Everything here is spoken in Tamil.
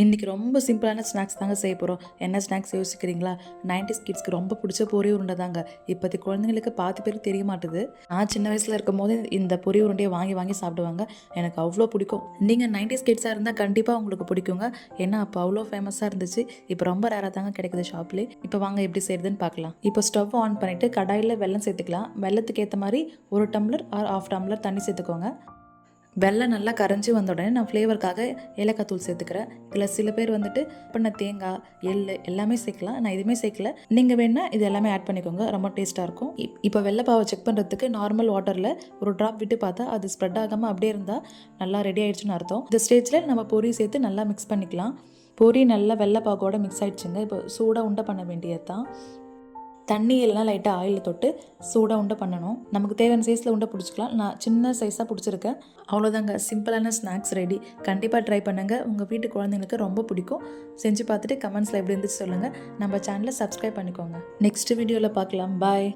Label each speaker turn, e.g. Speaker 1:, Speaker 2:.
Speaker 1: இன்றைக்கி ரொம்ப சிம்பிளான ஸ்நாக்ஸ் தாங்க செய்ய போகிறோம். என்ன ஸ்நாக்ஸ் யோசிக்கிறீங்களா? 90s கிட்ஸ்க்கு ரொம்ப பிடிச்ச பொரி உருண்டை தாங்க. இப்போதைய குழந்தைங்களுக்கு பாதி பேருக்கு தெரிய மாட்டுது. நான் சின்ன வயசில் இருக்கும்போது இந்த பொரி உருண்டையை வாங்கி வாங்கி சாப்பிடுவாங்க. எனக்கு அவ்வளோ பிடிக்கும். நீங்கள் 90s கிட்ஸாக இருந்தால் கண்டிப்பாக உங்களுக்கு பிடிக்குங்க. ஏன்னா அப்போ அவ்வளோ ஃபேமஸாக இருந்துச்சு. இப்போ ரொம்ப ரேராக தாங்க கிடைக்குது ஷாப்லேயே. இப்போ வாங்க எப்படி செய்யுதுன்னு பார்க்கலாம். இப்போ ஸ்டவ் ஆன் பண்ணிவிட்டு கடாயில் வெல்லம் சேர்த்துக்கலாம். வெல்லத்துக்கு ஏற்ற மாதிரி 1 டம்ளர் ஆர் 1/2 டம்ளர் தண்ணி சேர்த்துக்கோங்க. வெல்லம் நல்லா கரைஞ்சி வந்த உடனே நான் ஃப்ளேவருக்காக ஏலக்காய் தூள் சேர்த்துக்கிறேன். இதில் சில பேர் வந்துட்டு பண்ண தேங்காய், எள் எல்லாமே சேர்க்கலாம். நான் எதுவுமே சேர்க்கல. நீங்கள் வேணால் இது எல்லாமே ஆட் பண்ணிக்கோங்க. ரொம்ப டேஸ்ட்டாக இருக்கும். இப்போ வெள்ளைப்பாவை செக் பண்ணுறதுக்கு நார்மல் வாட்டரில் ஒரு ட்ராப் விட்டு பார்த்தா அது ஸ்ப்ரெட் ஆகாமல் அப்படியே இருந்தால் நல்லா ரெடி ஆகிடுச்சுன்னு அர்த்தம். இந்த ஸ்டேஜில் நம்ம பொரி சேர்த்து நல்லா மிக்ஸ் பண்ணிக்கலாம். பொரி நல்லா வெள்ளைப்பாவோட மிக்ஸ் ஆகிடுச்சுங்க. இப்போ சூடாக உண்டை பண்ண வேண்டியது தான். தண்ணி எல்லாம் லைட்டாக ஆயிலில் தொட்டு சூடாக உண்டை பண்ணணும். நமக்கு தேவையான சைஸில் உண்டை பிடிச்சிக்கலாம். நான் சின்ன சைஸாக பிடிச்சிருக்கேன். அவ்வளோதாங்க, சிம்பிளான ஸ்நாக்ஸ் ரெடி. கண்டிப்பாக ட்ரை பண்ணுங்கள். உங்கள் வீட்டு குழந்தைங்களுக்கு ரொம்ப பிடிக்கும். செஞ்சு பார்த்துட்டு கமெண்ட்ஸில் எப்படி இருந்துச்சு சொல்லுங்கள். நம்ம சேனலை சப்ஸ்கிரைப் பண்ணிக்கோங்க. நெக்ஸ்ட் வீடியோவில் பார்க்கலாம். பாய்.